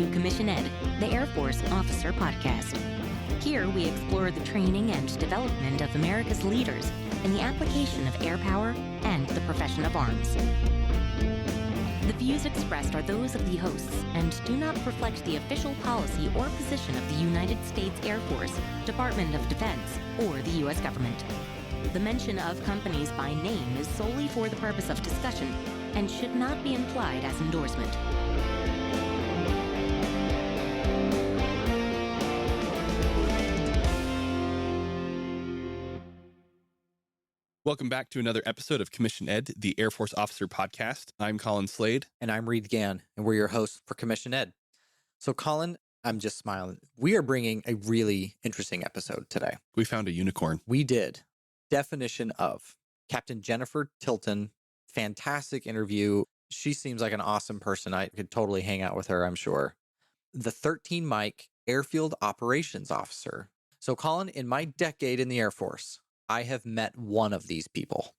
to Commission Ed, the Air Force Officer Podcast. Here we explore the training and development of America's leaders in the application of air power and the profession of arms. The views expressed are those of the hosts and do not reflect the official policy or position of the United States Air Force, Department of Defense, or the U.S. government. The mention of companies by name is solely for the purpose of discussion and should not be implied as endorsement. Welcome back to another episode of Commission Ed, the Air Force Officer Podcast. I'm Colin Slade. And I'm Reed Gann, and we're your hosts for Commission Ed. So, Colin, I'm just smiling. We are bringing a really interesting episode today. We found a unicorn. We did. Definition of Capt Jennifer Tilton. Fantastic interview. She seems like an awesome person. I could totally hang out with her, I'm sure. The 13 Mike Airfield Operations Officer. So, Colin, in my decade in the Air Force, I have met one of these people.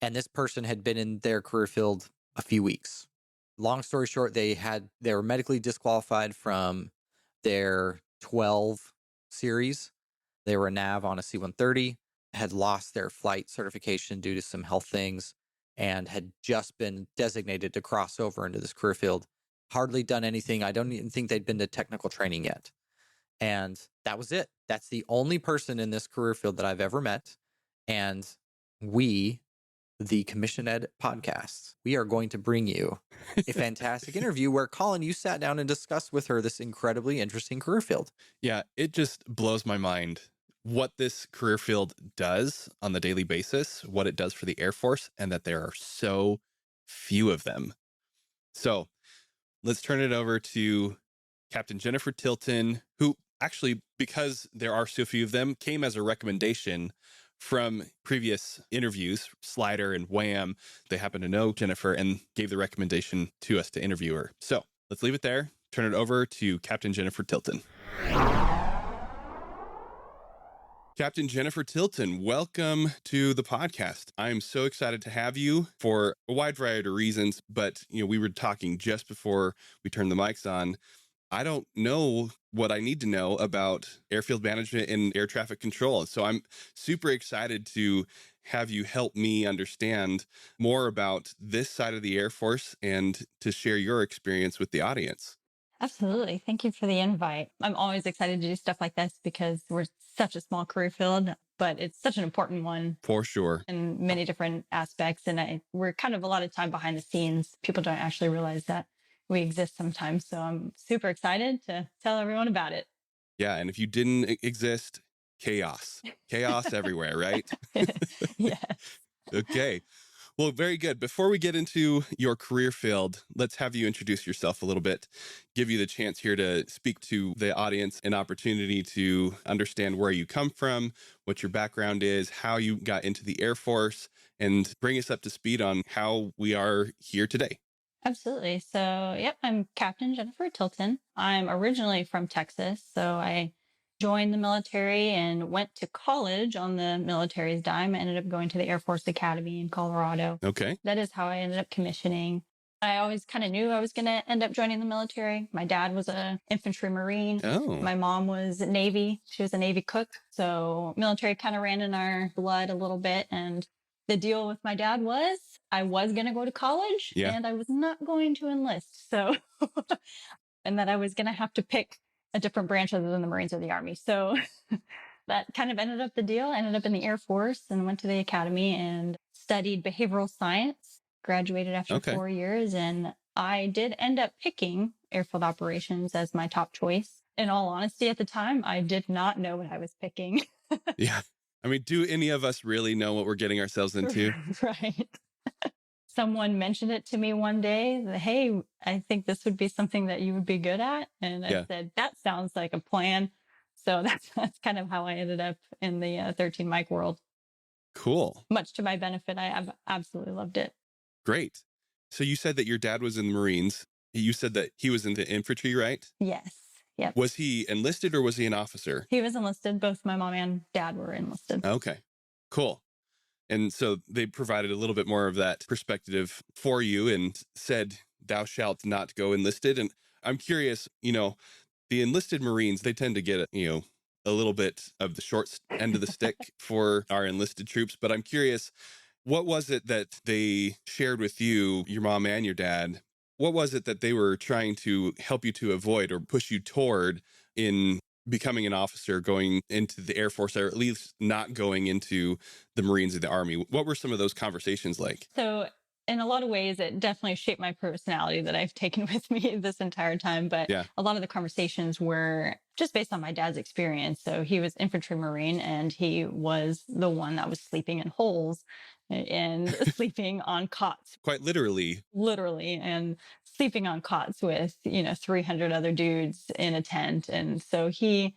And this person had been in their career field a few weeks. Long story short, they were medically disqualified from their 12 series. They were a nav on a C-130, had lost their flight certification due to some health things, and had just been designated to cross over into this career field. Hardly done anything. I don't even think they'd been to technical training yet. And that was it. That's the only person in this career field that I've ever met. And we, the Commission Ed podcast, we are going to bring you a fantastic interview where, Colin, you sat down and discussed with her this incredibly interesting career field. Yeah, it just blows my mind what this career field does on the daily basis, what it does for the Air Force, and that there are so few of them. So let's turn it over to Capt Jennifer Tilton, who actually, because there are so few of them, came as a recommendation from previous interviews. Slider and Wham, they happen to know Jennifer and gave the recommendation to us to interview her. So let's leave it there. Turn it over to Capt Jennifer Tilton. Capt Jennifer Tilton, welcome to the podcast. I'm so excited to have you for a wide variety of reasons, but we were talking just before we turned the mics on. I don't know what I need to know about airfield management and air traffic control. So I'm super excited to have you help me understand more about this side of the Air Force and to share your experience with the audience. Absolutely. Thank you for the invite. I'm always excited to do stuff like this because we're such a small career field, but it's such an important one. For sure. In many different aspects. And we're kind of a lot of time behind the scenes. People don't actually realize that we exist sometimes. So I'm super excited to tell everyone about it. Yeah. And if you didn't exist, chaos everywhere, right? Yes. Okay. Well, very good. Before we get into your career field, let's have you introduce yourself a little bit, give you the chance here to speak to the audience, an opportunity to understand where you come from, what your background is, how you got into the Air Force, and bring us up to speed on how we are here today. Absolutely. So, I'm Capt Jennifer Tilton. I'm originally from Texas. So I joined the military and went to college on the military's dime. I ended up going to the Air Force Academy in Colorado. Okay. That is how I ended up commissioning. I always kind of knew I was going to end up joining the military. My dad was an infantry Marine. Oh. My mom was Navy. She was a Navy cook. So military kind of ran in our blood a little bit. And the deal with my dad was I was going to go to college and I was not going to enlist. So, and that I was going to have to pick a different branch other than the Marines or the Army. So that kind of ended up the deal. I ended up in the Air Force and went to the academy and studied behavioral science, graduated after 4 years. And I did end up picking airfield operations as my top choice. In all honesty, at the time, I did not know what I was picking. Yeah. I mean, do any of us really know what we're getting ourselves into? Right. Someone mentioned it to me one day. Hey, I think this would be something that you would be good at. And I said, that sounds like a plan. So that's kind of how I ended up in the 13 Mike world. Cool. Much to my benefit. I absolutely loved it. Great. So you said that your dad was in the Marines. You said that he was in the infantry, right? Yes. Yep. Was he enlisted or was he an officer? He was enlisted. Both my mom and dad were enlisted. Okay, cool. And so they provided a little bit more of that perspective for you and said, thou shalt not go enlisted. And I'm curious, the enlisted Marines, they tend to get, a little bit of the short end of the stick for our enlisted troops. But I'm curious, what was it that they shared with you, your mom and your dad? What was it that they were trying to help you to avoid or push you toward in becoming an officer, going into the Air Force, or at least not going into the Marines or the Army? What were some of those conversations like? So in a lot of ways, it definitely shaped my personality that I've taken with me this entire time. But Yeah. a lot of the conversations were just based on my dad's experience. So he was infantry Marine, and he was the one that was sleeping in holes and sleeping on cots. Quite literally. Literally, and sleeping on cots with, 300 other dudes in a tent. And so he,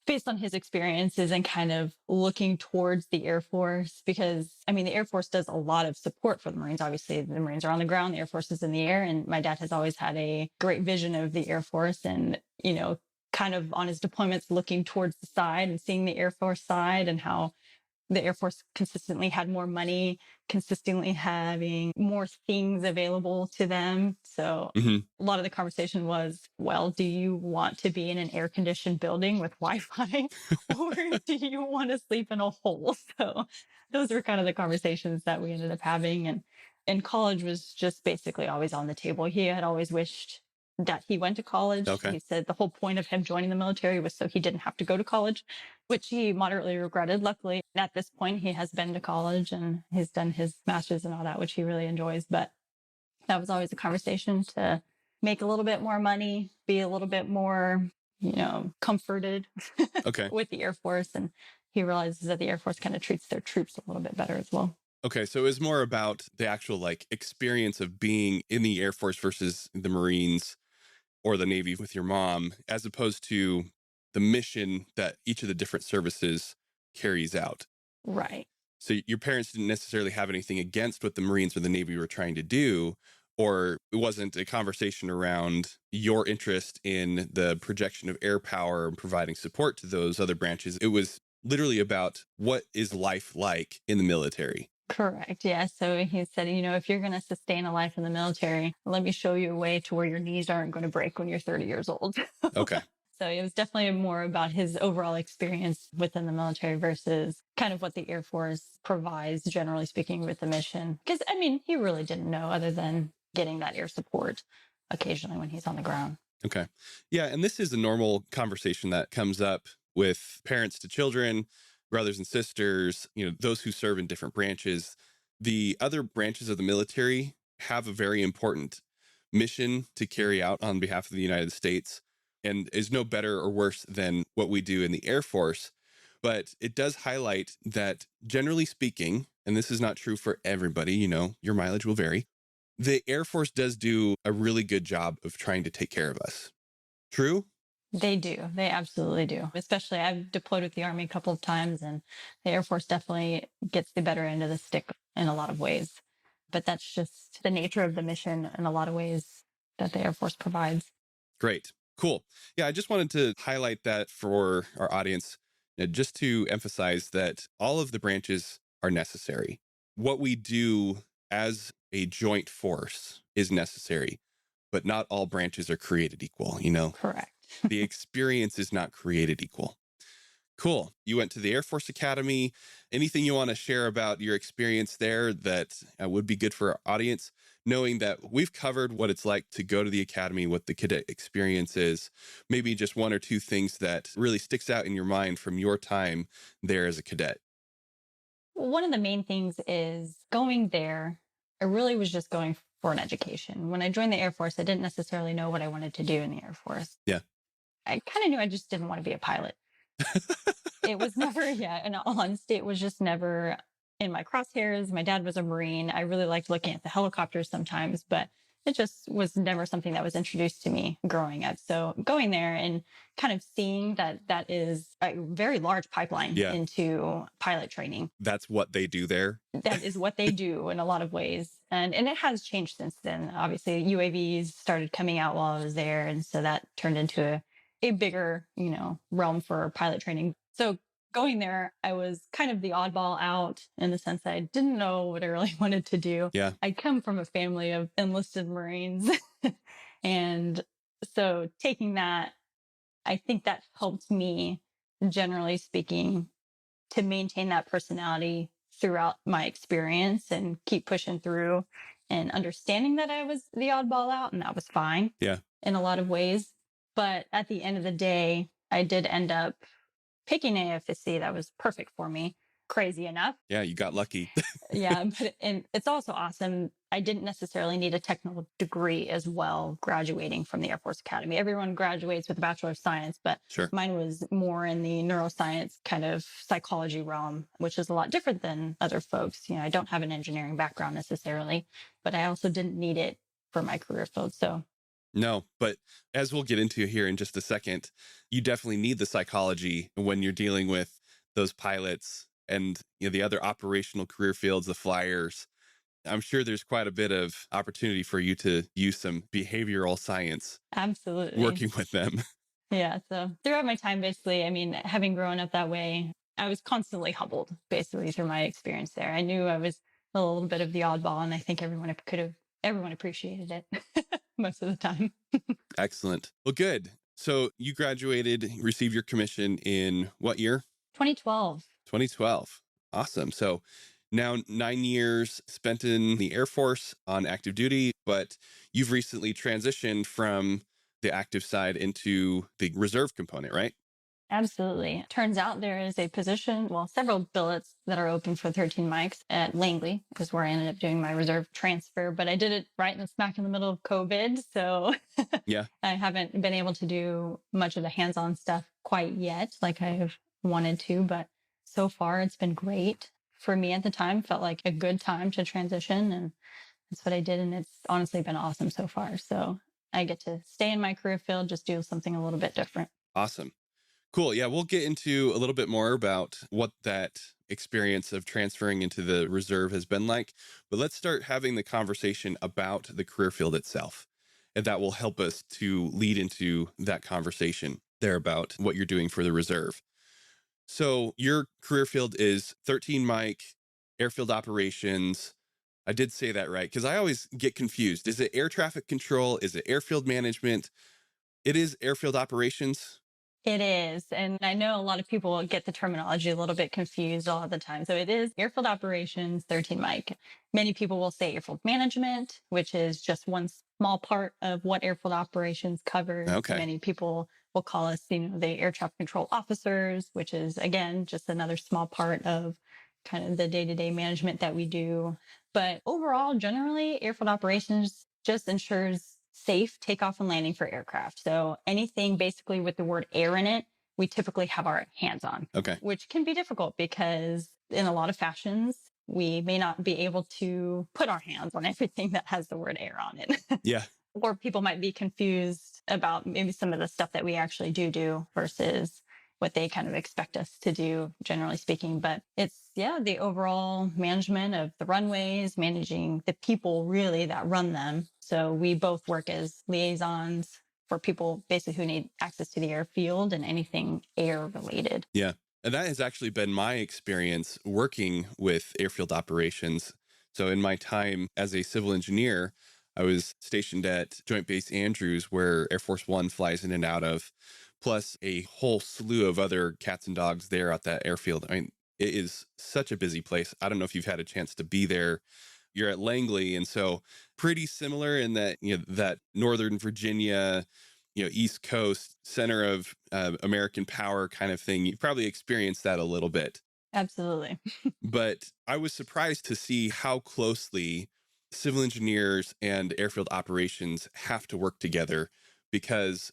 based on his experiences and kind of looking towards the Air Force, because the Air Force does a lot of support for the Marines. Obviously, the Marines are on the ground, the Air Force is in the air. And my dad has always had a great vision of the Air Force, and, kind of on his deployments, looking towards the side and seeing the Air Force side, and how the Air Force consistently had more money, consistently having more things available to them. So a lot of the conversation was, well, do you want to be in an air conditioned building with Wi-Fi or do you want to sleep in a hole? So those were kind of the conversations that we ended up having. And college was just basically always on the table. He had always wished that he went to college. Okay. He said the whole point of him joining the military was so he didn't have to go to college, which he moderately regretted. Luckily, at this point, he has been to college and he's done his master's and all that, which he really enjoys. But that was always a conversation to make a little bit more money, be a little bit more, comforted Okay. with the Air Force. And he realizes that the Air Force kind of treats their troops a little bit better as well. Okay, so it was more about the actual experience of being in the Air Force versus the Marines or the Navy with your mom, as opposed to the mission that each of the different services carries out. Right. So your parents didn't necessarily have anything against what the Marines or the Navy were trying to do, or it wasn't a conversation around your interest in the projection of air power and providing support to those other branches. It was literally about what is life like in the military. Correct. Yeah. So he said, if you're going to sustain a life in the military, let me show you a way to where your knees aren't going to break when you're 30 years old. Okay. So it was definitely more about his overall experience within the military versus kind of what the Air Force provides, generally speaking, with the mission. Because, he really didn't know other than getting that air support occasionally when he's on the ground. Okay. Yeah. And this is a normal conversation that comes up with parents to children, brothers and sisters, those who serve in different branches. The other branches of the military have a very important mission to carry out on behalf of the United States, and is no better or worse than what we do in the Air Force. But it does highlight that, generally speaking, and this is not true for everybody, your mileage will vary, the Air Force does do a really good job of trying to take care of us. True? They do. They absolutely do. Especially, I've deployed with the Army a couple of times, and the Air Force definitely gets the better end of the stick in a lot of ways. But that's just the nature of the mission in a lot of ways that the Air Force provides. Great. Cool. Yeah, I just wanted to highlight that for our audience, just to emphasize that all of the branches are necessary. What we do as a joint force is necessary, but not all branches are created equal, Correct. The experience is not created equal. Cool. You went to the Air Force Academy. Anything you want to share about your experience there that would be good for our audience, knowing that we've covered what it's like to go to the academy, what the cadet experience is, maybe just one or two things that really sticks out in your mind from your time there as a cadet? One of the main things is going there. I really was just going for an education. When I joined the Air Force, I didn't necessarily know what I wanted to do in the Air Force. Yeah. I kind of knew I just didn't want to be a pilot. It was never, in all honesty, it was just never in my crosshairs. My dad was a Marine. I really liked looking at the helicopters sometimes, but it just was never something that was introduced to me growing up. So going there and kind of seeing that is a very large pipeline into pilot training. That's what they do there. That is what they do in a lot of ways. And it has changed since then. Obviously, UAVs started coming out while I was there. And so that turned into a bigger, realm for pilot training. So going there, I was kind of the oddball out in the sense that I didn't know what I really wanted to do. Yeah. I come from a family of enlisted Marines. And So taking that, I think that helped me, generally speaking, to maintain that personality throughout my experience and keep pushing through and understanding that I was the oddball out, and that was fine in a lot of ways. But at the end of the day, I did end up picking AFSC. That was perfect for me. Crazy enough. Yeah, you got lucky. Yeah, but and it's also awesome. I didn't necessarily need a technical degree as well graduating from the Air Force Academy. Everyone graduates with a Bachelor of Science, but mine was more in the neuroscience kind of psychology realm, which is a lot different than other folks. You know, I don't have an engineering background necessarily, but I also didn't need it for my career field. So no, but as we'll get into here in just a second, you definitely need the psychology when you're dealing with those pilots and the other operational career fields, the flyers. I'm sure there's quite a bit of opportunity for you to use some behavioral science. Absolutely. Working with them. Yeah. So throughout my time, basically, I mean, having grown up that way, I was constantly humbled basically through my experience there. I knew I was a little bit of the oddball, and I think everyone appreciated it most of the time. Excellent. Well, good. So you graduated, received your commission in what year? 2012. 2012. Awesome. So now 9 years spent in the Air Force on active duty, but you've recently transitioned from the active side into the reserve component, right? Absolutely. Turns out there is a position, well, several billets that are open for 13 mics at Langley, is where I ended up doing my reserve transfer. But I did it right in the smack in the middle of COVID. So I haven't been able to do much of the hands-on stuff quite yet, like I've wanted to. But so far, it's been great. For me at the time, felt like a good time to transition. And that's what I did. And it's honestly been awesome so far. So I get to stay in my career field, just do something a little bit different. Awesome. Cool. Yeah, we'll get into a little bit more about what that experience of transferring into the reserve has been like. But let's start having the conversation about the career field itself. And that will help us to lead into that conversation there about what you're doing for the reserve. So your career field is 13 mic, airfield operations. I did say that right, because I always get confused. Is it air traffic control? Is it airfield management? It is airfield operations. It is. And I know a lot of people get the terminology a little bit confused all the time. So it is airfield operations, 13 mic. Many people will say airfield management, which is just one small part of what airfield operations covers. Okay. Many people will call us, the air traffic control officers, which is, again, just another small part of kind of the day-to-day management that we do. But overall, generally, airfield operations just ensures safe takeoff and landing for aircraft. So anything basically with the word air in it, we typically have our hands on. Okay. Which can be difficult because in a lot of fashions, we may not be able to put our hands on everything that has the word air on it. Yeah. Or people might be confused about maybe some of the stuff that we actually do versus what they kind of expect us to do, generally speaking. But it's, the overall management of the runways, managing the people really that run them. So we both work as liaisons for people basically who need access to the airfield and anything air related. Yeah. And that has actually been my experience working with airfield operations. So in my time as a civil engineer, I was stationed at Joint Base Andrews, where Air Force One flies in and out of, plus a whole slew of other cats and dogs there at that airfield. I mean, it is such a busy place. I don't know if you've had a chance to be there. You're at Langley, and so pretty similar in that, that Northern Virginia, East Coast center of American power kind of thing. You probably experienced that a little bit. Absolutely. But I was surprised to see how closely civil engineers and airfield operations have to work together, because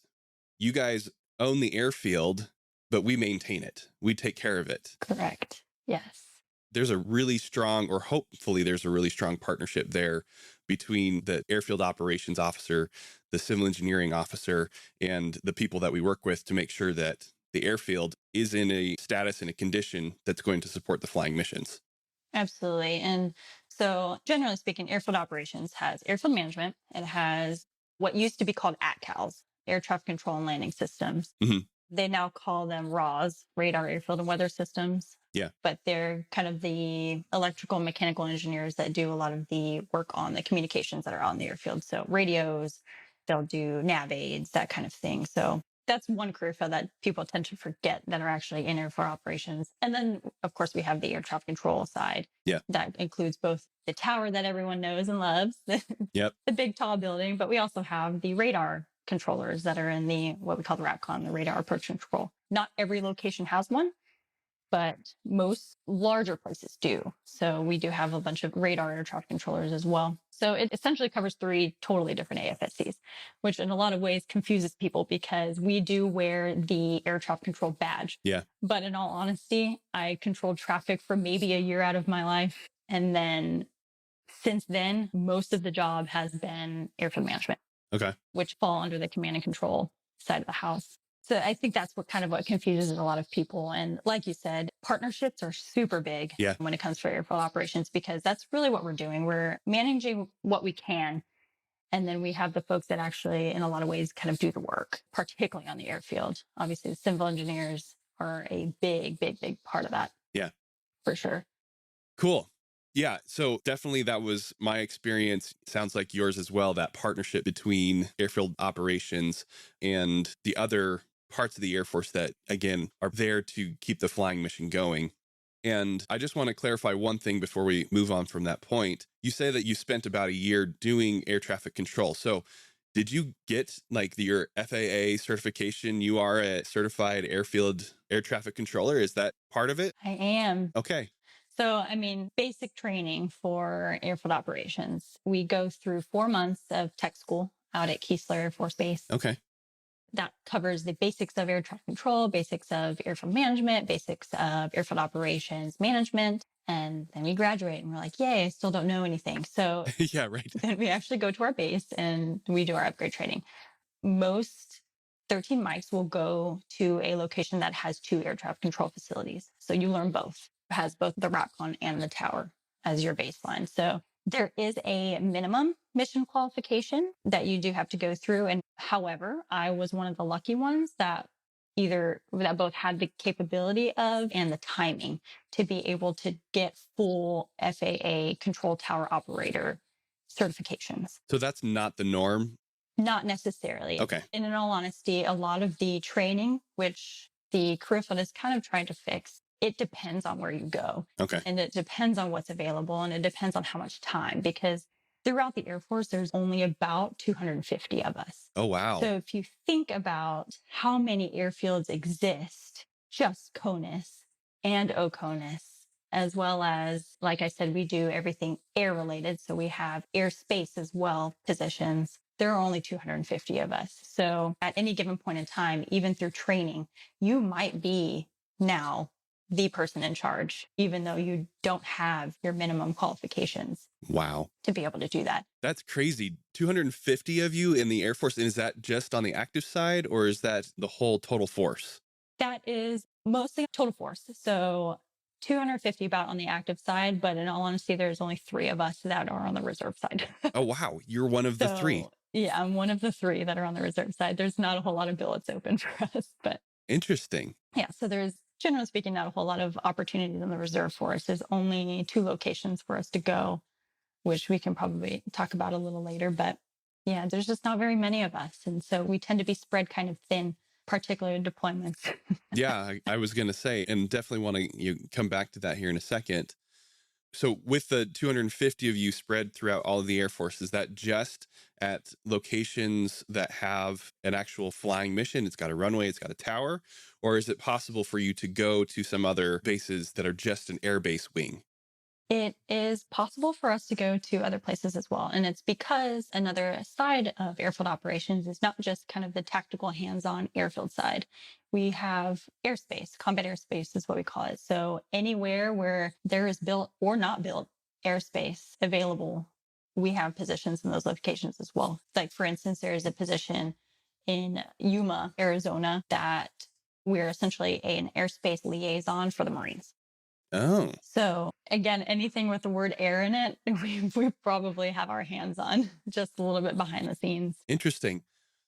you guys own the airfield, but we maintain it. We take care of it. Correct. Yes. There's a really strong, or hopefully there's a really strong partnership there between the airfield operations officer, the civil engineering officer, and the people that we work with to make sure that the airfield is in a status and a condition that's going to support the flying missions. Absolutely. And so generally speaking, airfield operations has airfield management. It has what used to be called ATCALs, air traffic control and landing systems. Mm-hmm. They now call them RAWs, radar, airfield, and weather systems. Yeah. But they're kind of the electrical and mechanical engineers that do a lot of the work on the communications that are on the airfield. So radios, They'll do nav aids, that kind of thing. So that's one career field that people tend to forget that are actually in airfield operations. And then, of course, we have the air traffic control side. Yeah. That includes both the tower that everyone knows and loves, Yep. the big tall building, but we also have the radar controllers that are in the what we call the RAPCON, the radar approach control. Not every location has one, but most larger places do. So we do have a bunch of radar air traffic controllers as well. So it essentially covers 3 totally different AFSCs, which in a lot of ways confuses people because we do wear the air traffic control badge. Yeah. But in all honesty, I controlled traffic for maybe a year out of my life. And then since then, most of the job has been airfield management. Okay. Which fall under the command and control side of the house. So I think that's what confuses a lot of people. And like you said, partnerships are super big when it comes to airfield operations, because that's really what we're doing. We're managing what we can. And then we have the folks that actually, in a lot of ways, kind of do the work, particularly on the airfield. Obviously, the civil engineers are a big, big, big part of that. Yeah. For sure. Cool. Yeah. So definitely that was my experience. Sounds like yours as well, that partnership between airfield operations and the other parts of the Air Force that, again, are there to keep the flying mission going. And I just want to clarify one thing before we move on from that point. You say that you spent about a year doing air traffic control. So did you get like your FAA certification? You are a certified airfield air traffic controller. Is that part of it? I am. Okay. So, basic training for airfield operations. We go through 4 months of tech school out at Keesler Air Force Base. Okay. That covers the basics of air traffic control, basics of airfield management, basics of airfield operations management. And then we graduate and we're like, yay, I still don't know anything. So yeah, right. Then we actually go to our base and we do our upgrade training. Most 13 mics will go to a location that has 2 air traffic control facilities. So you learn both. Has both the RAPCON and the tower as your baseline. So there is a minimum mission qualification that you do have to go through. And however, I was one of the lucky ones that both had the capability of and the timing to be able to get full FAA control tower operator certifications. So that's not the norm? Not necessarily. Okay. And in all honesty, a lot of the training, which the career field is kind of trying to fix, it depends on where you go. Okay. And it depends on what's available, and it depends on how much time, because throughout the Air Force, there's only about 250 of us. Oh, wow. So if you think about how many airfields exist, just CONUS and OCONUS, as well as, like I said, we do everything air related. So we have airspace as well positions. There are only 250 of us. So at any given point in time, even through training, you might be now the person in charge, even though you don't have your minimum qualifications. Wow. To be able to do that. That's crazy. 250 of you in the Air Force. And is that just on the active side, or is that the whole total force? That is mostly total force. So 250 about on the active side, but in all honesty, there's only 3 of us that are on the reserve side. Oh, wow. You're one of the 3. Yeah, I'm one of the 3 that are on the reserve side. There's not a whole lot of billets open for us, but. Interesting. Yeah. So there's, generally speaking, not a whole lot of opportunities in the reserve for us. There's only 2 locations for us to go, which we can probably talk about a little later. But yeah, there's just not very many of us. And so we tend to be spread kind of thin, particularly in deployments. Yeah, I was going to say, and definitely want to come back to that here in a second. So with the 250 of you spread throughout all of the Air Force, is that just at locations that have an actual flying mission? It's got a runway, it's got a tower, or is it possible for you to go to some other bases that are just an airbase wing? It is possible for us to go to other places as well. And it's because another side of airfield operations is not just kind of the tactical hands-on airfield side. We have airspace, combat airspace is what we call it. So anywhere where there is built or not built airspace available, we have positions in those locations as well. Like, for instance, there is a position in Yuma, Arizona, that we're essentially an airspace liaison for the Marines. Oh. So again, anything with the word air in it, we probably have our hands on, just a little bit behind the scenes. Interesting.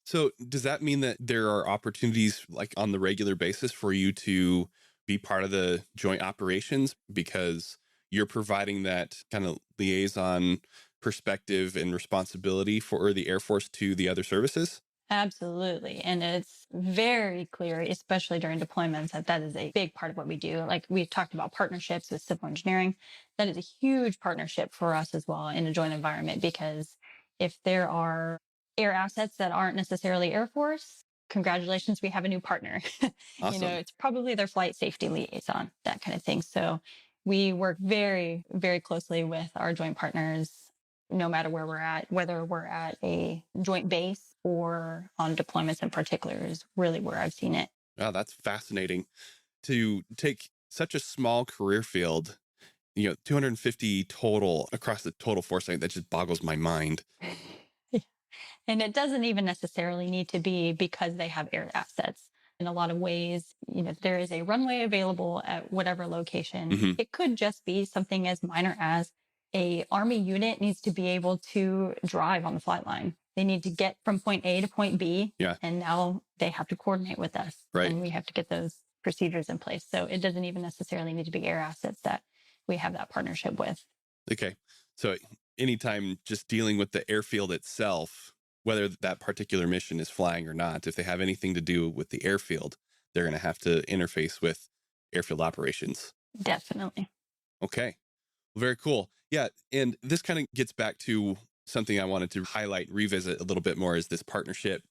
So does that mean that there are opportunities like on the regular basis for you to be part of the joint operations because you're providing that kind of liaison perspective and responsibility for the Air Force to the other services? Absolutely. And it's very clear, especially during deployments, that that is a big part of what we do. Like we've talked about partnerships with civil engineering. That is a huge partnership for us as well in a joint environment, because if there are air assets that aren't necessarily Air Force, congratulations, we have a new partner. Awesome. It's probably their flight safety liaison, that kind of thing. So we work very, very closely with our joint partners no matter where we're at, whether we're at a joint base or on deployments in particular, is really where I've seen it. Wow, that's fascinating to take such a small career field, 250 total across the total force. That just boggles my mind. And it doesn't even necessarily need to be because they have air assets. In a lot of ways, there is a runway available at whatever location. Mm-hmm. It could just be something as minor as a Army unit needs to be able to drive on the flight line. They need to get from point A to point B. Yeah. And now they have to coordinate with us. Right. And we have to get those procedures in place. So it doesn't even necessarily need to be air assets that we have that partnership with. Okay. So anytime just dealing with the airfield itself, whether that particular mission is flying or not, if they have anything to do with the airfield, they're going to have to interface with airfield operations. Definitely. Okay. Very cool. Yeah. And this kind of gets back to something I wanted to highlight, revisit a little bit more, is this partnership.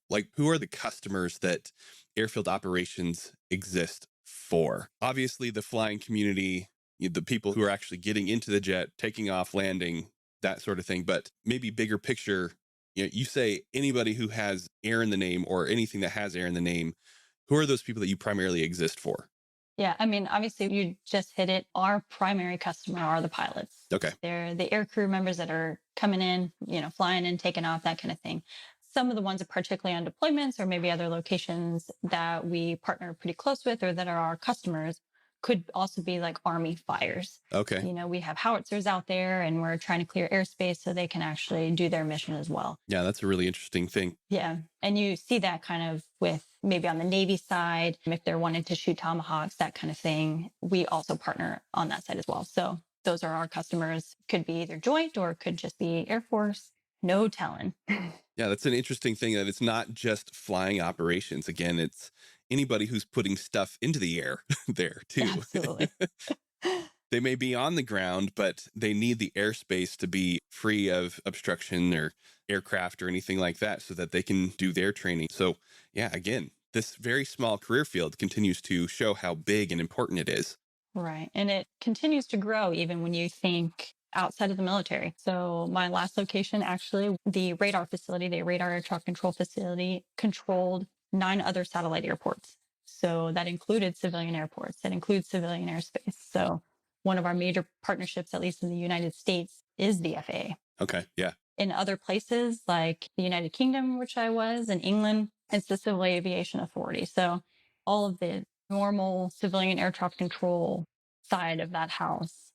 Like, who are the customers that airfield operations exist for? Obviously, the flying community, the people who are actually getting into the jet, taking off, landing, that sort of thing. But maybe bigger picture, you say anybody who has air in the name or anything that has air in the name, who are those people that you primarily exist for? Yeah, I mean, obviously, you just hit it. Our primary customer are the pilots. Okay. They're the air crew members that are coming in, flying in, taking off, that kind of thing. Some of the ones, particularly on deployments or maybe other locations that we partner pretty close with or that are our customers, could also be like Army fires. Okay. We have howitzers out there and we're trying to clear airspace so they can actually do their mission as well. Yeah, that's a really interesting thing. Yeah. And you see that kind of with maybe on the Navy side, if they're wanting to shoot Tomahawks, that kind of thing, we also partner on that side as well. So those are our customers. Could be either joint or it could just be Air Force. No telling. Yeah, that's an interesting thing, that it's not just flying operations. Again, it's anybody who's putting stuff into the air there too. Absolutely. They may be on the ground, but they need the airspace to be free of obstruction or aircraft or anything like that so that they can do their training. So yeah, again, this very small career field continues to show how big and important it is. Right. And it continues to grow even when you think outside of the military. So my last location, actually, the radar facility, the radar air traffic control facility, controlled 9 other satellite airports. So that included civilian airports, that includes civilian airspace. So one of our major partnerships, at least in the United States, is the FAA. Okay. Yeah. In other places like the United Kingdom, which I was, in England, it's the Civil Aviation Authority. So all of the normal civilian air traffic control side of that house,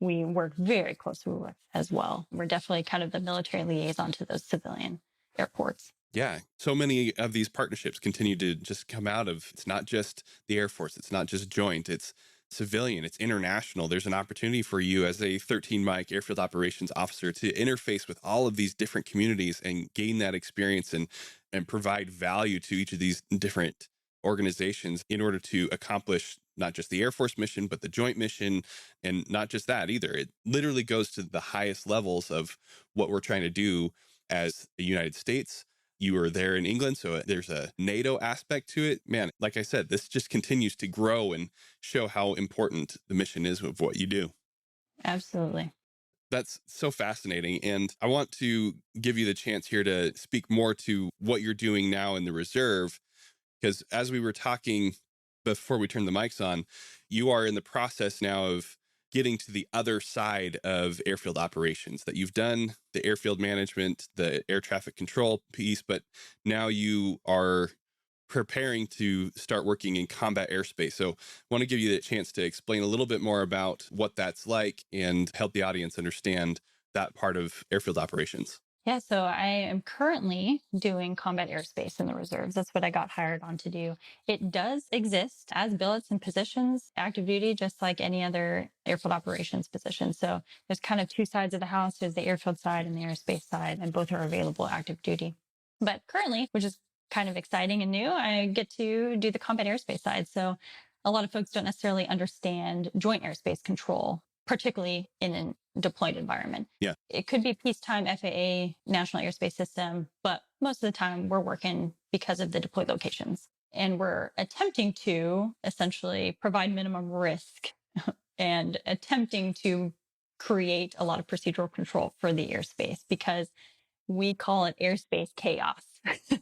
we work very closely with as well. We're definitely kind of the military liaison to those civilian airports. Yeah. So many of these partnerships continue to just come out of, it's not just the Air Force, it's not just joint, it's civilian, it's international. There's an opportunity for you as a 13 Mike Airfield Operations Officer to interface with all of these different communities and gain that experience and provide value to each of these different organizations in order to accomplish not just the Air Force mission, but the joint mission. And not just that either. It literally goes to the highest levels of what we're trying to do as the United States. You were there in England, so there's a NATO aspect to it. Man, like I said, this just continues to grow and show how important the mission is of what you do. Absolutely. That's so fascinating. And I want to give you the chance here to speak more to what you're doing now in the reserve, because as we were talking before we turned the mics on, you are in the process now of getting to the other side of airfield operations, that you've done the airfield management, the air traffic control piece, but now you are preparing to start working in combat airspace. So I want to give you the chance to explain a little bit more about what that's like and help the audience understand that part of airfield operations. Yeah, so I am currently doing combat airspace in the reserves. That's what I got hired on to do. It does exist as billets and positions, active duty, just like any other airfield operations position. So there's kind of two sides of the house. There's the airfield side and the airspace side, and both are available active duty. But currently, which is kind of exciting and new, I get to do the combat airspace side. So a lot of folks don't necessarily understand joint airspace control, particularly in an deployed environment. Yeah. It could be peacetime FAA National Airspace System, but most of the time we're working because of the deployed locations. And we're attempting to essentially provide minimum risk and attempting to create a lot of procedural control for the airspace because we call it airspace chaos.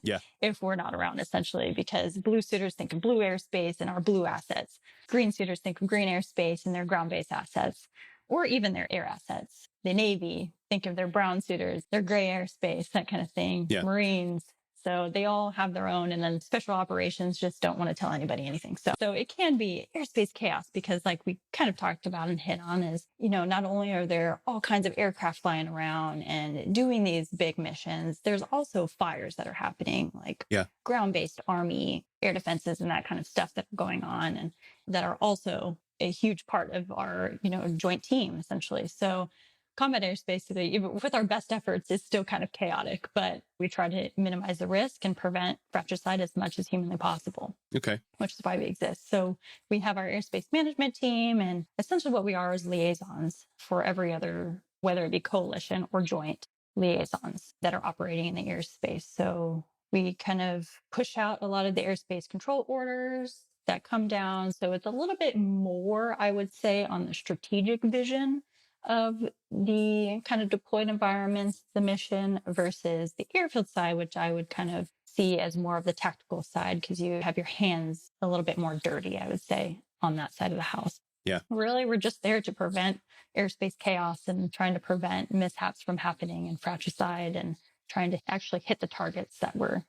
Yeah. If we're not around, essentially, because blue suiters think of blue airspace and our blue assets. Green suiters think of green airspace and their ground-based assets, or even their air assets. The Navy think of their brown suiters, their gray airspace, that kind of thing. Yeah. Marines. So they all have their own, and then special operations just don't want to tell anybody anything. So it can be airspace chaos because, like we kind of talked about and hit on, is, not only are there all kinds of aircraft flying around and doing these big missions, there's also fires that are happening, like ground-based Army air defenses and that kind of stuff that are going on, and that are also a huge part of our, joint team, essentially. So combat airspace, even with our best efforts, is still kind of chaotic, but we try to minimize the risk and prevent fratricide as much as humanly possible. Okay. Which is why we exist. So we have our airspace management team, and essentially what we are is liaisons for every other, whether it be coalition or joint liaisons that are operating in the airspace. So we kind of push out a lot of the airspace control orders that come down. So it's a little bit more, I would say, on the strategic vision of the kind of deployed environments, the mission, versus the airfield side, which I would kind of see as more of the tactical side, because you have your hands a little bit more dirty, I would say, on that side of the house. Yeah. Really, we're just there to prevent airspace chaos and trying to prevent mishaps from happening and fratricide and trying to actually hit the targets that we're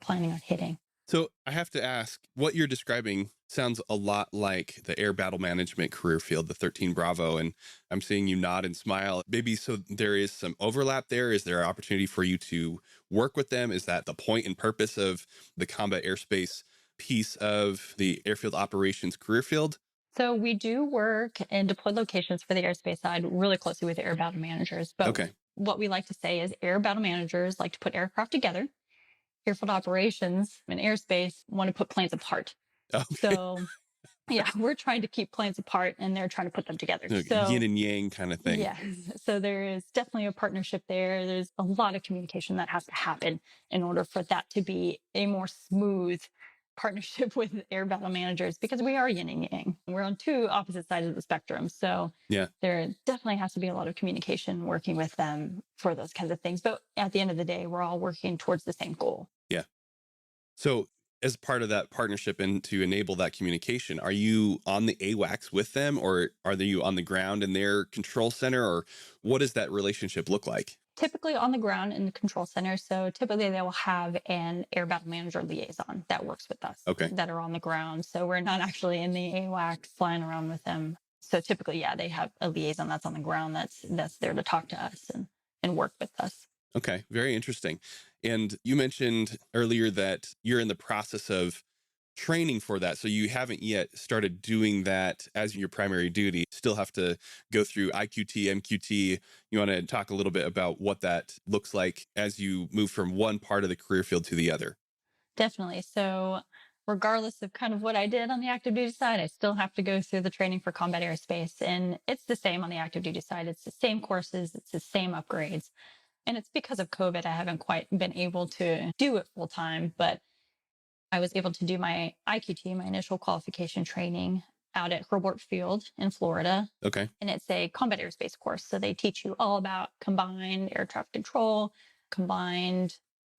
planning on hitting. So I have to ask, what you're describing sounds a lot like the air battle management career field, the 13 Bravo. And I'm seeing you nod and smile. Maybe so there is some overlap there. Is there an opportunity for you to work with them? Is that the point and purpose of the combat airspace piece of the airfield operations career field? So we do work in deployed locations for the airspace side really closely with air battle managers. But what we like to say is air battle managers like to put aircraft together. Airfield operations and airspace want to put planes apart. Okay. So yeah, we're trying to keep planes apart and they're trying to put them together. So yin and yang kind of thing. Yeah. So there is definitely a partnership there. There's a lot of communication that has to happen in order for that to be a more smooth partnership with air battle managers, because we are yin and yang. We're on two opposite sides of the spectrum. So there definitely has to be a lot of communication working with them for those kinds of things. But at the end of the day, we're all working towards the same goal. Yeah. So as part of that partnership and to enable that communication, are you on the AWACS with them, or are you on the ground in their control center, or what does that relationship look like? Typically on the ground in the control center. So typically they will have an air battle manager liaison that works with us that are on the ground. So we're not actually in the AWACS flying around with them. So typically, they have a liaison that's on the ground that's there to talk to us and work with us. Okay, very interesting. And you mentioned earlier that you're in the process of training for that. So you haven't yet started doing that as your primary duty. Still have to go through IQT, MQT. You want to talk a little bit about what that looks like as you move from one part of the career field to the other? Definitely. So regardless of kind of what I did on the active duty side, I still have to go through the training for combat airspace. And it's the same on the active duty side. It's the same courses. It's the same upgrades. And it's because of COVID, I haven't quite been able to do it full time, but I was able to do my IQT, my initial qualification training, out at Hurlburt Field in Florida. Okay. And it's a combat airspace course. So they teach you all about combined air traffic control,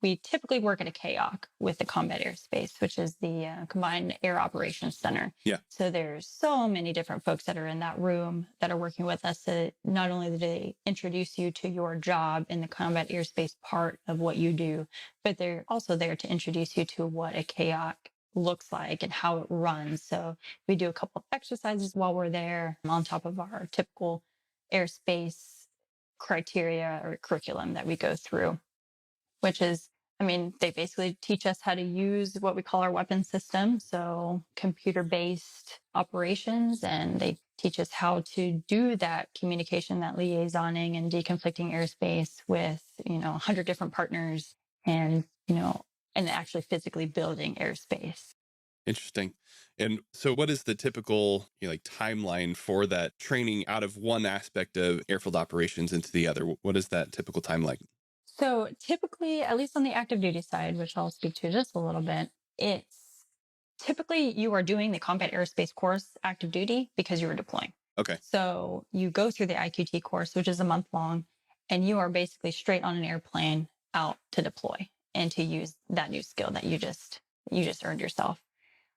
we typically work at a CAOC with the combat airspace, which is the Combined Air Operations Center. Yeah. So there's so many different folks that are in that room that are working with us. So not only do they introduce you to your job in the combat airspace part of what you do, but they're also there to introduce you to what a CAOC looks like and how it runs. So we do a couple of exercises while we're there on top of our typical airspace criteria or curriculum that we go through, which is, they basically teach us how to use what we call our weapon system. So computer-based operations, and they teach us how to do that communication, that liaisoning and deconflicting airspace with, 100 different partners and actually physically building airspace. Interesting. And so what is the typical timeline for that training out of one aspect of airfield operations into the other? What is that typical timeline? So typically, at least on the active duty side, which I'll speak to just a little bit, it's typically you are doing the combat airspace course active duty because you were deploying. Okay. So you go through the IQT course, which is a month long, and you are basically straight on an airplane out to deploy and to use that new skill that you just earned yourself.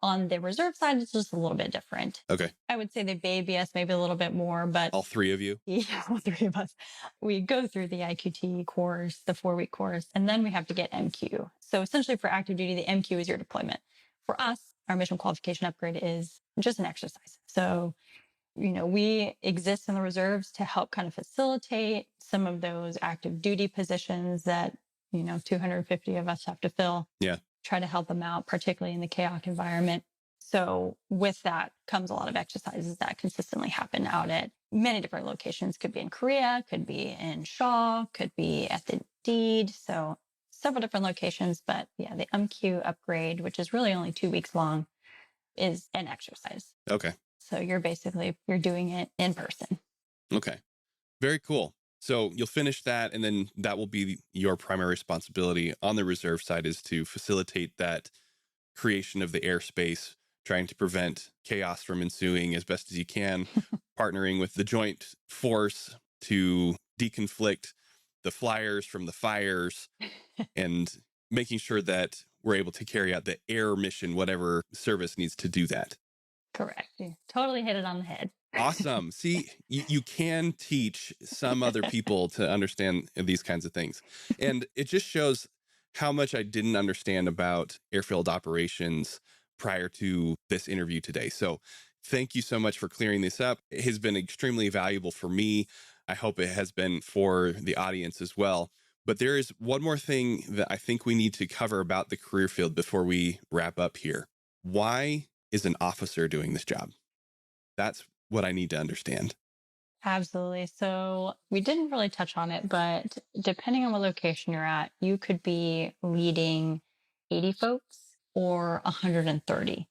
On the reserve side, it's just a little bit different. Okay. I would say they baby us maybe a little bit more, but all three of you? Yeah, all three of us. We go through the IQT course, the 4-week course, and then we have to get MQ. So essentially for active duty, the MQ is your deployment. For us, our mission qualification upgrade is just an exercise. So, we exist in the reserves to help kind of facilitate some of those active duty positions that, 250 of us have to fill. Yeah. Try to help them out, particularly in the chaotic environment. So with that comes a lot of exercises that consistently happen out at many different locations. Could be in Korea, could be in Shaw, could be at the Deed. So several different locations. But yeah, the MQ upgrade, which is really only 2 weeks long, is an exercise. Okay. So you're doing it in person. Okay. Very cool. So you'll finish that, and then that will be your primary responsibility on the reserve side, is to facilitate that creation of the airspace, trying to prevent chaos from ensuing as best as you can, partnering with the joint force to deconflict the flyers from the fires, and making sure that we're able to carry out the air mission, whatever service needs to do that. Correct. You totally hit it on the head. Awesome. See, you can teach some other people to understand these kinds of things. And it just shows how much I didn't understand about airfield operations prior to this interview today. So thank you so much for clearing this up. It has been extremely valuable for me. I hope it has been for the audience as well. But there is one more thing that I think we need to cover about the career field before we wrap up here. Why is an officer doing this job? That's what I need to understand. Absolutely. So we didn't really touch on it, but depending on what location you're at, you could be leading 80 folks or 130.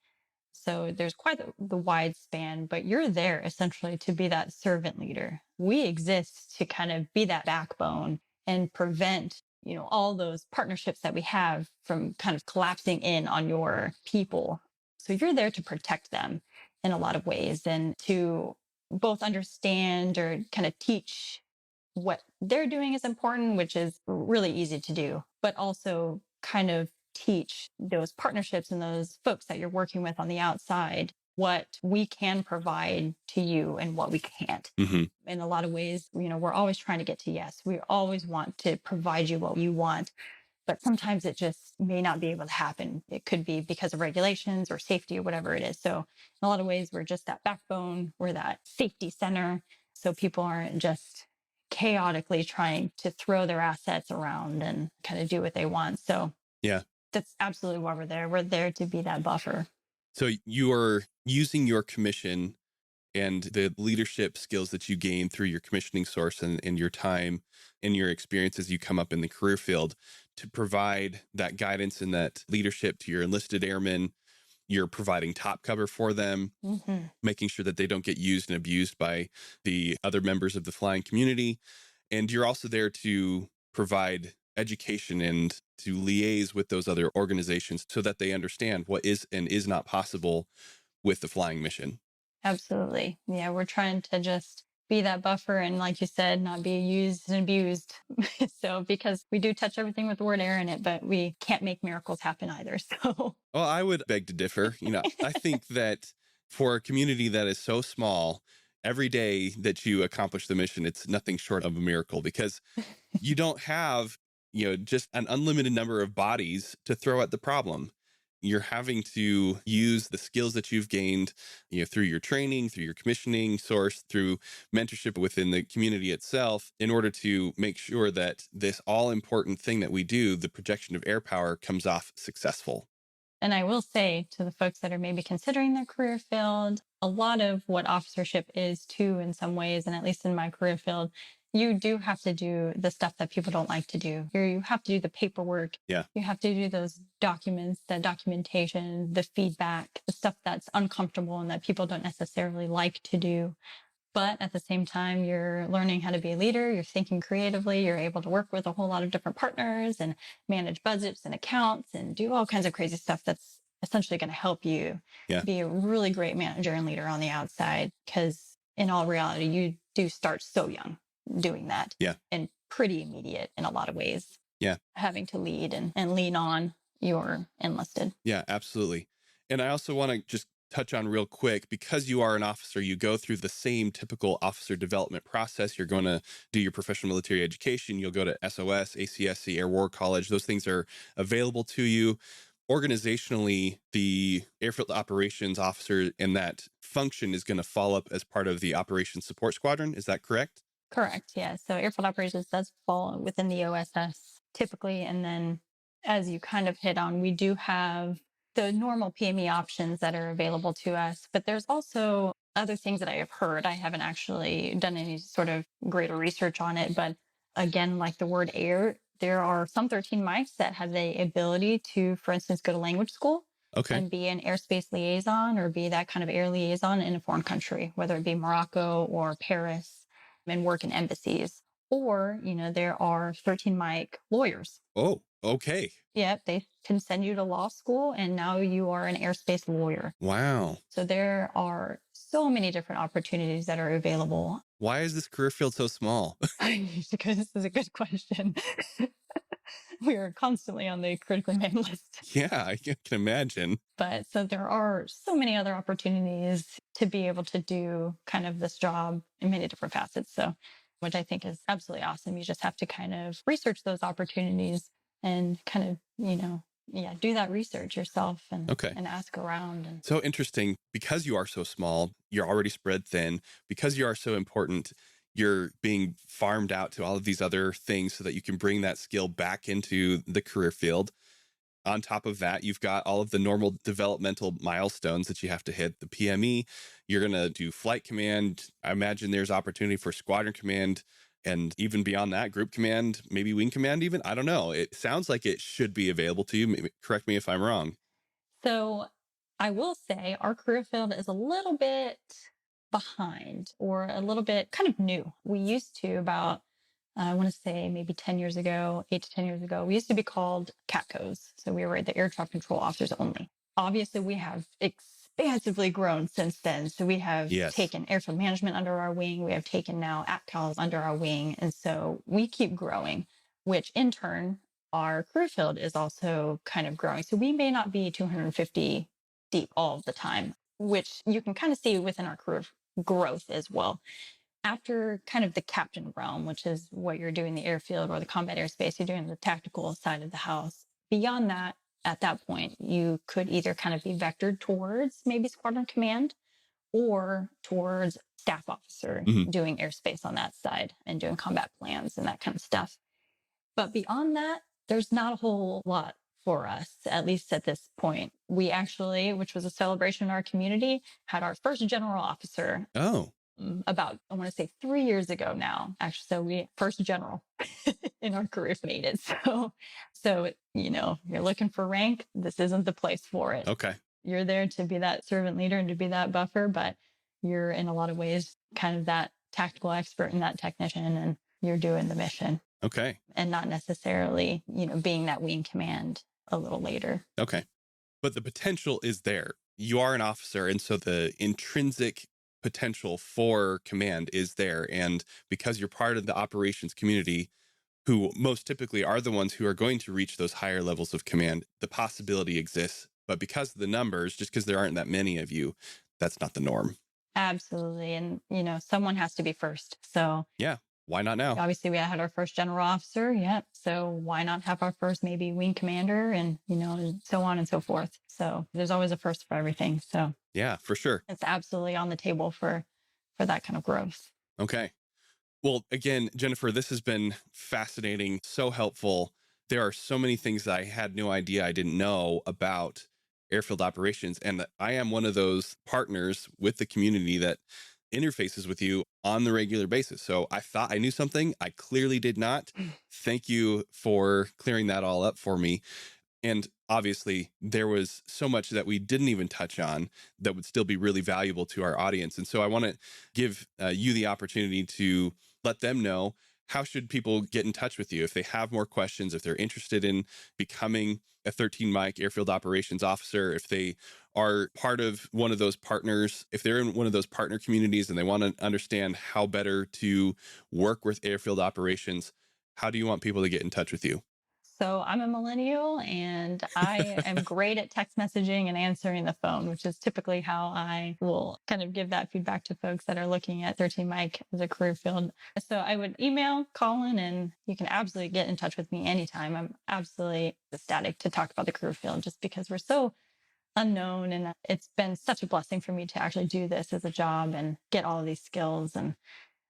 So there's quite the wide span, but you're there essentially to be that servant leader. We exist to kind of be that backbone and prevent, all those partnerships that we have from kind of collapsing in on your people. So you're there to protect them in a lot of ways, and to both understand or kind of teach what they're doing is important, which is really easy to do, but also kind of teach those partnerships and those folks that you're working with on the outside what we can provide to you and what we can't. Mm-hmm. In a lot of ways, we're always trying to get to yes. We always want to provide you what you want. But sometimes it just may not be able to happen. It could be because of regulations or safety or whatever it is. So in a lot of ways, we're just that backbone. We're that safety center. So people aren't just chaotically trying to throw their assets around and kind of do what they want. So yeah, that's absolutely why we're there. We're there to be that buffer. So you are using your commission and the leadership skills that you gain through your commissioning source and your time and your experience as you come up in the career field to provide that guidance and that leadership to your enlisted airmen. You're providing top cover for them, making sure that they don't get used and abused by the other members of the flying community. And you're also there to provide education and to liaise with those other organizations so that they understand what is and is not possible with the flying mission. Absolutely. Yeah, we're trying to just be that buffer and, like you said, not be used and abused. So because we do touch everything with the word air in it, but we can't make miracles happen either. So well, I would beg to differ. I think that for a community that is so small, every day that you accomplish the mission, it's nothing short of a miracle, because you don't have, just an unlimited number of bodies to throw at the problem. you're having to use the skills that you've gained, through your training, through your commissioning source, through mentorship within the community itself, in order to make sure that this all important thing that we do, the projection of air power, comes off successful. And I will say to the folks that are maybe considering their career field, a lot of what officership is too, in some ways, and at least in my career field, you do have to do the stuff that people don't like to do. You have to do the paperwork. Yeah. You have to do those documents, the documentation, the feedback, the stuff that's uncomfortable and that people don't necessarily like to do. But at the same time, you're learning how to be a leader. You're thinking creatively. You're able to work with a whole lot of different partners and manage budgets and accounts and do all kinds of crazy stuff that's essentially going to help you be a really great manager and leader on the outside. Because in all reality, you do start so young doing that. Yeah. And pretty immediate in a lot of ways. Yeah. Having to lead and lean on your enlisted. Yeah, absolutely. And I also want to just touch on real quick, because you are an officer, you go through the same typical officer development process. You're going to do your professional military education. You'll go to SOS, ACSC, Air War College. Those things are available to you. Organizationally, the Airfield Operations Officer in that function is going to fall up as part of the Operations Support Squadron. Is that correct? Correct. Yeah. So Airfield Operations does fall within the OSS typically. And then, as you kind of hit on, we do have the normal PME options that are available to us, but there's also other things that I have heard. I haven't actually done any sort of greater research on it, but again, like the word air, there are some 13 mics that have the ability to, for instance, go to language school and be an airspace liaison or be that kind of air liaison in a foreign country, whether it be Morocco or Paris, and work in embassies. Or, there are 13 mic lawyers. Oh, okay. Yep, they can send you to law school and now you are an airspace lawyer. Wow. So there are so many different opportunities that are available. Why is this career field so small? Because this is a good question. We are constantly on the critically maimed list. Yeah, I can imagine. But so there are so many other opportunities to be able to do kind of this job in many different facets. So, which I think is absolutely awesome. You just have to kind of research those opportunities and kind of, do that research yourself and ask around. And so interesting, because you are so small, you're already spread thin, because you are so important, you're being farmed out to all of these other things so that you can bring that skill back into the career field. On top of that, you've got all of the normal developmental milestones that you have to hit. The PME, you're going to do flight command. I imagine there's opportunity for squadron command, and even beyond that, group command, maybe wing command even. I don't know. It sounds like it should be available to you. Maybe, correct me if I'm wrong. So I will say our career field is a little bit behind or a little bit kind of new. We used to I want to say maybe 10 years ago, 8 to 10 years ago, we used to be called CATCOs. So we were the air traffic control officers only. Obviously, we have expansively grown since then. So we have taken airfield management under our wing. We have taken now APCALs under our wing. And so we keep growing, which in turn, our career field is also kind of growing. So we may not be 250 deep all the time, which you can kind of see within our career growth as well. After kind of the captain realm, which is what you're doing the airfield or the combat airspace, you're doing the tactical side of the house. Beyond that, at that point, you could either kind of be vectored towards maybe squadron command or towards staff officer doing airspace on that side and doing combat plans and that kind of stuff. But beyond that, there's not a whole lot for us, at least at this point. We actually, which was a celebration in our community, had our first general officer. Oh. About, I want to say 3 years ago now, actually. So we first general in our career made it. So, you're looking for rank. This isn't the place for it. Okay. You're there to be that servant leader and to be that buffer, but you're in a lot of ways kind of that tactical expert and that technician, and you're doing the mission. Okay. And not necessarily, being that wing command a little later. Okay. But the potential is there. You are an officer, and so the intrinsic potential for command is there. And because you're part of the operations community, who most typically are the ones who are going to reach those higher levels of command, the possibility exists. But because of the numbers, just because there aren't that many of you, that's not the norm. Absolutely. And, someone has to be first. So yeah, Why not now? Obviously, we had our first general officer. Yep. So why not have our first maybe wing commander and, and so on and so forth. So there's always a first for everything. So yeah, for sure. It's absolutely on the table for that kind of growth. Okay. Well, again, Jennifer, this has been fascinating, so helpful. There are so many things that I had no idea I didn't know about airfield operations. And I am one of those partners with the community that interfaces with you on the regular basis. So I thought I knew something. I clearly did not. Thank you for clearing that all up for me. And obviously, there was so much that we didn't even touch on that would still be really valuable to our audience. And so I want to give you the opportunity to let them know, how should people get in touch with you if they have more questions, if they're interested in becoming a 13 Mike Airfield Operations Officer, if they are part of one of those partners, if they're in one of those partner communities and they want to understand how better to work with airfield operations, how do you want people to get in touch with you? So I'm a millennial and I am great at text messaging and answering the phone, which is typically how I will kind of give that feedback to folks that are looking at 13 Mike as a career field. So I would email, call in, and you can absolutely get in touch with me anytime. I'm absolutely ecstatic to talk about the career field just because we're so unknown. And it's been such a blessing for me to actually do this as a job and get all of these skills. And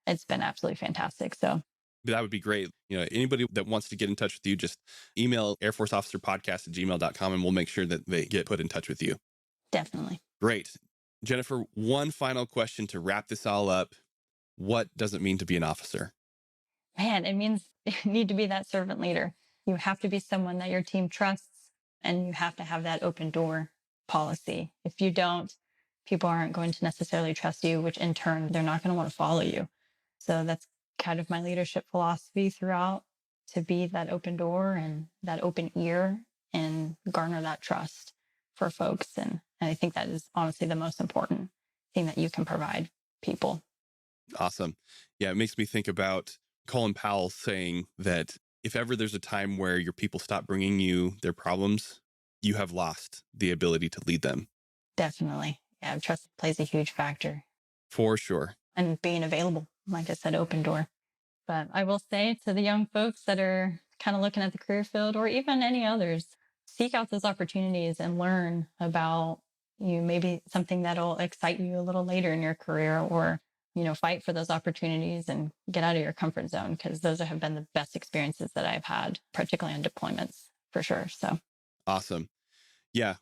it's been absolutely fantastic. So that would be great. Anybody that wants to get in touch with you, just email airforceofficerpodcast@gmail.com and we'll make sure that they get put in touch with you. Definitely. Great. Jennifer, one final question to wrap this all up. What does it mean to be an officer? Man, it means you need to be that servant leader. You have to be someone that your team trusts, and you have to have that open door policy. If you don't, people aren't going to necessarily trust you, which in turn, they're not going to want to follow you. So that's kind of my leadership philosophy throughout, to be that open door and that open ear and garner that trust for folks. And I think that is honestly the most important thing that you can provide people. Awesome. Yeah, it makes me think about Colin Powell saying that if ever there's a time where your people stop bringing you their problems, you have lost the ability to lead them. Definitely. Yeah, trust plays a huge factor. For sure. And being available, like I said, open door. But I will say to the young folks that are kind of looking at the career field, or even any others, seek out those opportunities and learn about maybe something that'll excite you a little later in your career, or fight for those opportunities and get out of your comfort zone, because those have been the best experiences that I've had, particularly on deployments, for sure. So awesome. Yeah,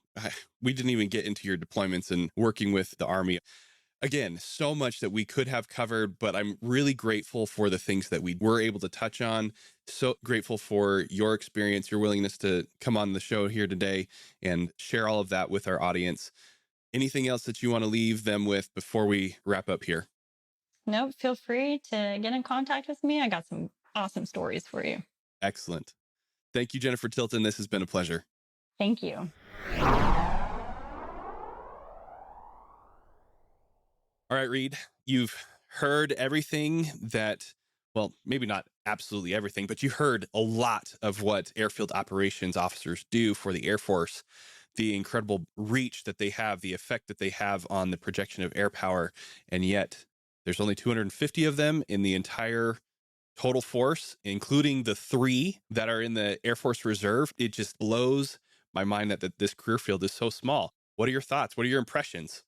we didn't even get into your deployments and working with the Army. Again, so much that we could have covered, but I'm really grateful for the things that we were able to touch on. So grateful for your experience, your willingness to come on the show here today and share all of that with our audience. Anything else that you want to leave them with before we wrap up here? Nope. Feel free to get in contact with me. I got some awesome stories for you. Excellent. Thank you, Jennifer Tilton. This has been a pleasure. Thank you. All right, Reed, you've heard everything that, well, maybe not absolutely everything, but you heard a lot of what airfield operations officers do for the Air Force, the incredible reach that they have, the effect that they have on the projection of air power. And yet there's only 250 of them in the entire total force, including the 3 that are in the Air Force Reserve. It just blows my mind that this career field is so small. What are your thoughts? What are your impressions?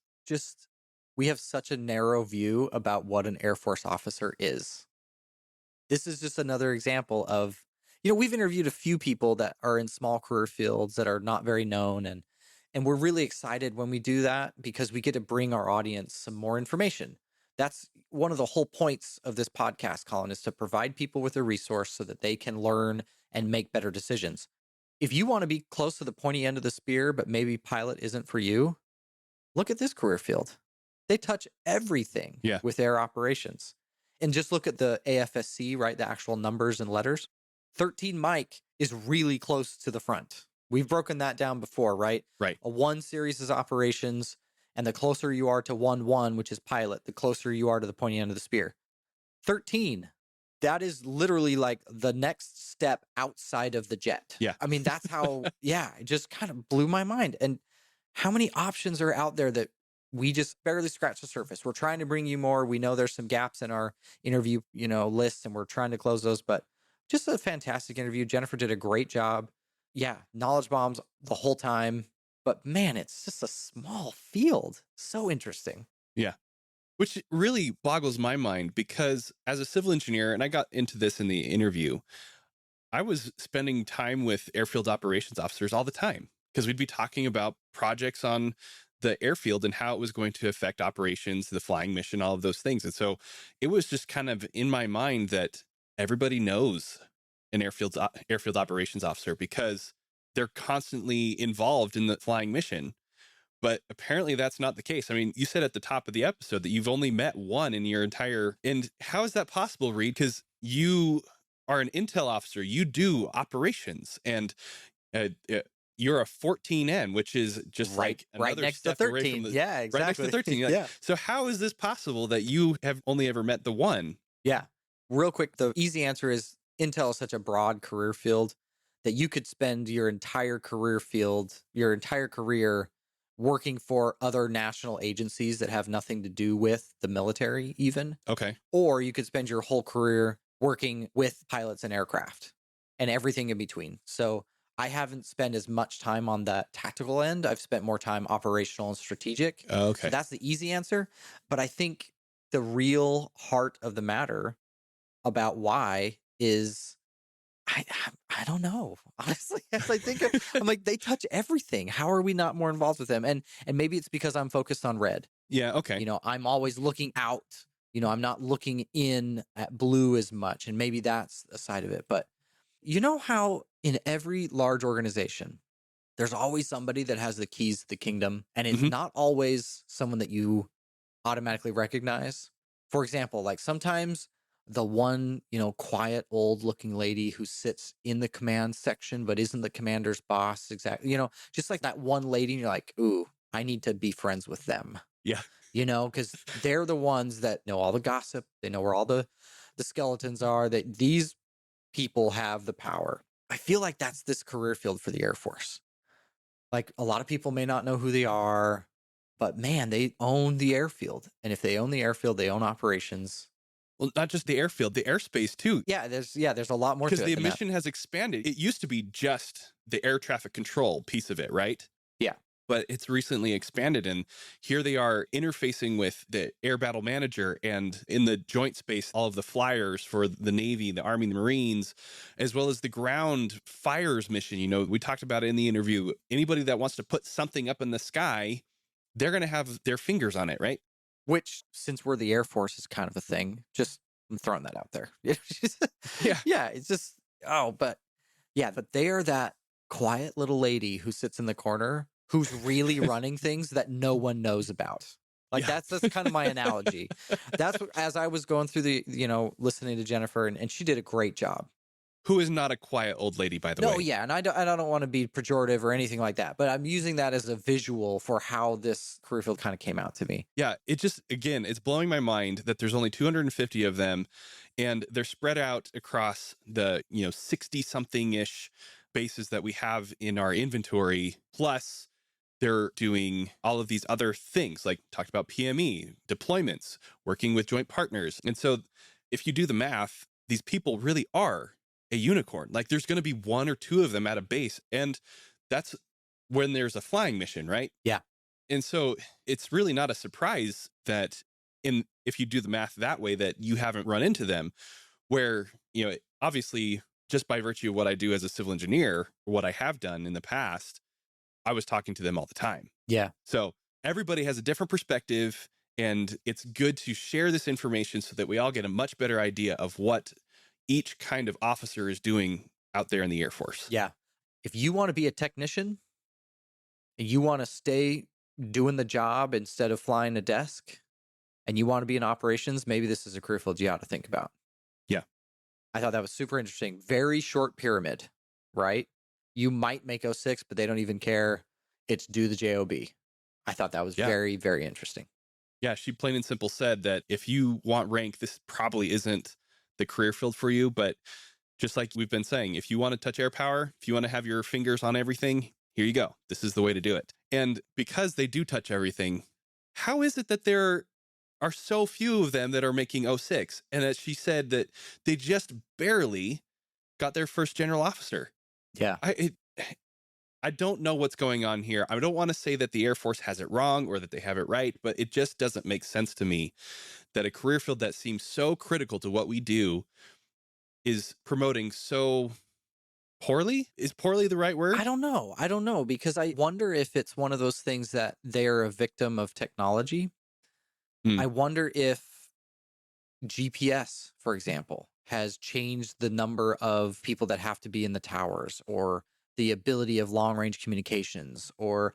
We have such a narrow view about what an Air Force officer is. This is just another example of, we've interviewed a few people that are in small career fields that are not very known. And we're really excited when we do that, because we get to bring our audience some more information. That's one of the whole points of this podcast, Colin, is to provide people with a resource so that they can learn and make better decisions. If you want to be close to the pointy end of the spear, but maybe pilot isn't for you, look at this career field. They touch everything with air operations. And just look at the AFSC, right? The actual numbers and letters. 13 Mike is really close to the front. We've broken that down before, right? Right. A 1 series is operations, and the closer you are to 1-1, which is pilot, the closer you are to the pointy end of the spear. 13, that is literally like the next step outside of the jet. Yeah. I mean, that's how, it just kind of blew my mind. And how many options are out there that we just barely scratched the surface. We're trying to bring you more. We know there's some gaps in our interview, lists, and we're trying to close those, but just a fantastic interview. Jennifer did a great job. Yeah, knowledge bombs the whole time. But man, it's just a small field. So interesting. Yeah. Which really boggles my mind, because as a civil engineer, and I got into this in the interview, I was spending time with airfield operations officers all the time, because we'd be talking about projects on the airfield and how it was going to affect operations, the flying mission, all of those things. And so it was just kind of in my mind that everybody knows an airfield operations officer because they're constantly involved in the flying mission. But apparently that's not the case. I mean, you said at the top of the episode that you've only met one in your entire... And how is that possible, Reed? Because you are an intel officer. You do operations, and you're a 14N, which is just right another next step to 13. away from the... Yeah, exactly. Right next to 13. Yeah. So how is this possible that you have only ever met the one? Yeah. Real quick, the easy answer is intel is such a broad career field that you could spend your entire career working for other national agencies that have nothing to do with the military even. Okay. Or you could spend your whole career working with pilots and aircraft and everything in between. So I haven't spent as much time on that tactical end. I've spent more time operational and strategic. Okay. So that's the easy answer. But I think the real heart of the matter about why is I don't know. Honestly, as I think I'm like, they touch everything. How are we not more involved with them? And maybe it's because I'm focused on red. Yeah. Okay. I'm always looking out. I'm not looking in at blue as much. And maybe that's a side of it. But you know how in every large organization, there's always somebody that has the keys to the kingdom, and it's not always someone that you automatically recognize. For example, like sometimes the one, quiet old looking lady who sits in the command section, but isn't the commander's boss exactly, just like that one lady, and you're like, ooh, I need to be friends with them. Yeah. Because they're the ones that know all the gossip. They know where all the skeletons are, that these people have the power. I feel like that's this career field for the Air Force. Like a lot of people may not know who they are, but man, they own the airfield. And if they own the airfield, they own operations. Well, not just the airfield, the airspace too. Yeah, there's a lot more to it. Because the mission has expanded. It used to be just the air traffic control piece of it, right? Yeah. But it's recently expanded, and here they are interfacing with the air battle manager, and in the joint space, all of the flyers for the Navy, the Army, the Marines, as well as the ground fires mission. We talked about it in the interview. Anybody that wants to put something up in the sky, they're going to have their fingers on it, right? Which, since we're the Air Force, is kind of a thing. Just, I'm throwing that out there. Yeah. Yeah, it's just, but they are that quiet little lady who sits in the corner who's really running things that no one knows about. Like that's kind of my analogy. That's what, as I was going through the, listening to Jennifer, and she did a great job. Who is not a quiet old lady, by the way. No, yeah, and I don't want to be pejorative or anything like that, but I'm using that as a visual for how this career field kind of came out to me. Yeah, it just, again, it's blowing my mind that there's only 250 of them, and they're spread out across the 60-something-ish bases that we have in our inventory, plus they're doing all of these other things, like talked about PME, deployments, working with joint partners. And so if you do the math, these people really are a unicorn. Like there's going to be one or two of them at a base. And that's when there's a flying mission, right? Yeah. And so it's really not a surprise that if you do the math that way, that you haven't run into them, where, obviously just by virtue of what I do as a civil engineer, or what I have done in the past, I was talking to them all the time. Yeah. So everybody has a different perspective, and it's good to share this information so that we all get a much better idea of what each kind of officer is doing out there in the Air Force. Yeah. If you want to be a technician and you want to stay doing the job instead of flying a desk, and you want to be in operations, maybe this is a career field you ought to think about. Yeah. I thought that was super interesting. Very short pyramid, right? You might make 06, but they don't even care. It's do the JOB. I thought that was very, very interesting. Yeah, she plain and simple said that if you want rank, this probably isn't the career field for you. But just like we've been saying, if you want to touch air power, if you want to have your fingers on everything, here you go. This is the way to do it. And because they do touch everything, how is it that there are so few of them that are making 06? And that she said that they just barely got their first general officer. Yeah. I don't know what's going on here. I don't want to say that the Air Force has it wrong or that they have it right, but it just doesn't make sense to me that a career field that seems so critical to what we do is promoting so poorly. Is poorly the right word? I don't know, because I wonder if it's one of those things that they're a victim of technology. I wonder if GPS, for example, has changed the number of people that have to be in the towers, or the ability of long range communications, or,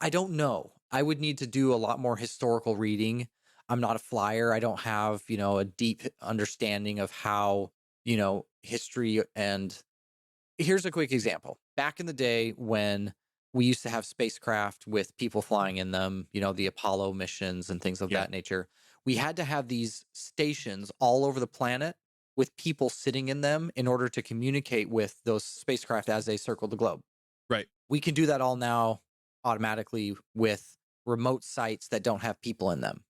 I don't know. I would need to do a lot more historical reading. I'm not a flyer. I don't have, a deep understanding of how, history. And here's a quick example. Back in the day when we used to have spacecraft with people flying in them, the Apollo missions and things of that nature, we had to have these stations all over the planet with people sitting in them in order to communicate with those spacecraft as they circled the globe. Right. We can do that all now automatically with remote sites that don't have people in them.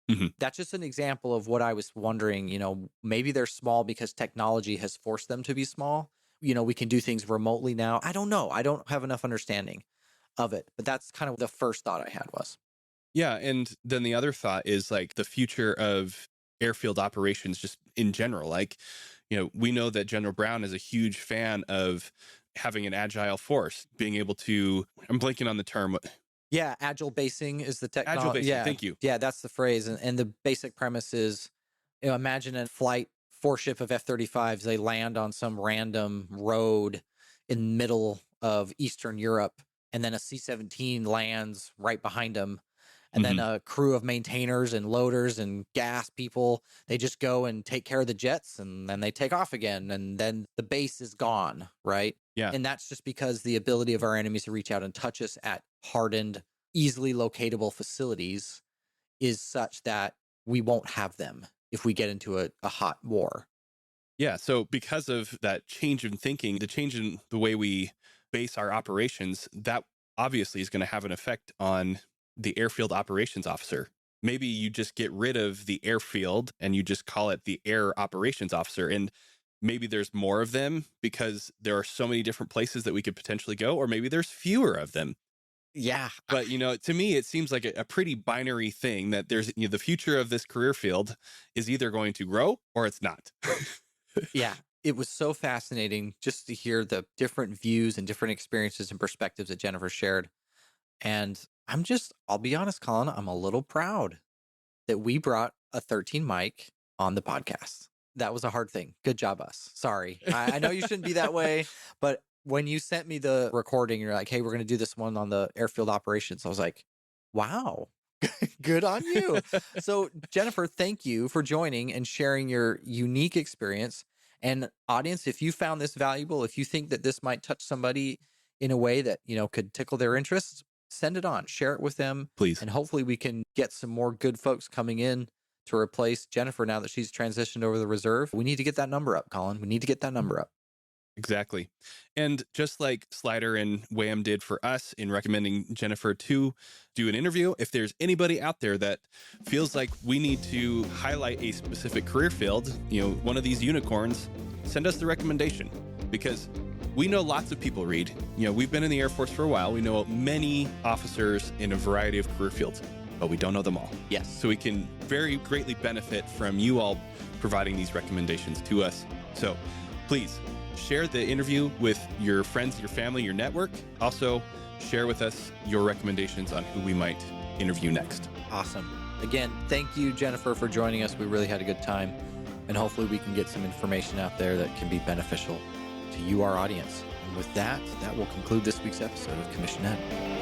Mm-hmm. That's just an example of what I was wondering. Maybe they're small because technology has forced them to be small. We can do things remotely now. I don't know. I don't have enough understanding of it, but that's kind of the first thought I had was. Yeah. And then the other thought is like the future of airfield operations just in general. Like, we know that General Brown is a huge fan of having an agile force, being able to, I'm blanking on the term. Yeah. Agile basing is the technology. Agile basing. Yeah, Thank you. Yeah. That's the phrase. And the basic premise is, imagine a flight, 4 ship of F-35s. They land on some random road in the middle of Eastern Europe. And then a C-17 lands right behind them. And then a crew of maintainers and loaders and gas people, they just go and take care of the jets, and then they take off again. And then the base is gone, right? Yeah. And that's just because the ability of our enemies to reach out and touch us at hardened, easily locatable facilities is such that we won't have them if we get into a hot war. Yeah. So because of that change in thinking, the change in the way we base our operations, that obviously is going to have an effect on the Airfield Operations Officer. Maybe you just get rid of the airfield and you just call it the Air Operations Officer. And maybe there's more of them because there are so many different places that we could potentially go, or maybe there's fewer of them. Yeah. But, to me, it seems like a pretty binary thing that there's, the future of this career field is either going to grow or it's not. Yeah. It was so fascinating just to hear the different views and different experiences and perspectives that Jennifer shared. And I'll be honest, Colin, I'm a little proud that we brought a 13 mic on the podcast. That was a hard thing. Good job, us. Sorry. I know you shouldn't be that way, but when you sent me the recording, you're like, hey, we're going to do this one on the airfield operations. I was like, wow, good on you. So Jennifer, thank you for joining and sharing your unique experience. And audience, if you found this valuable, if you think that this might touch somebody in a way that, could tickle their interests, send it on, share it with them. Please. And hopefully we can get some more good folks coming in to replace Jennifer now that she's transitioned over the reserve. We need to get that number up, Colin. We need to get that number up. Exactly. And just like Slider and Wham did for us in recommending Jennifer to do an interview, if there's anybody out there that feels like we need to highlight a specific career field, one of these unicorns, send us the recommendation, because we know lots of people read. We've been in the Air Force for a while. We know many officers in a variety of career fields, but we don't know them all. Yes. So we can very greatly benefit from you all providing these recommendations to us. So please share the interview with your friends, your family, your network. Also, share with us your recommendations on who we might interview next. Awesome. Again, thank you, Jennifer, for joining us. We really had a good time. And hopefully we can get some information out there that can be beneficial to you, our audience. And with that will conclude this week's episode of Commission Ed.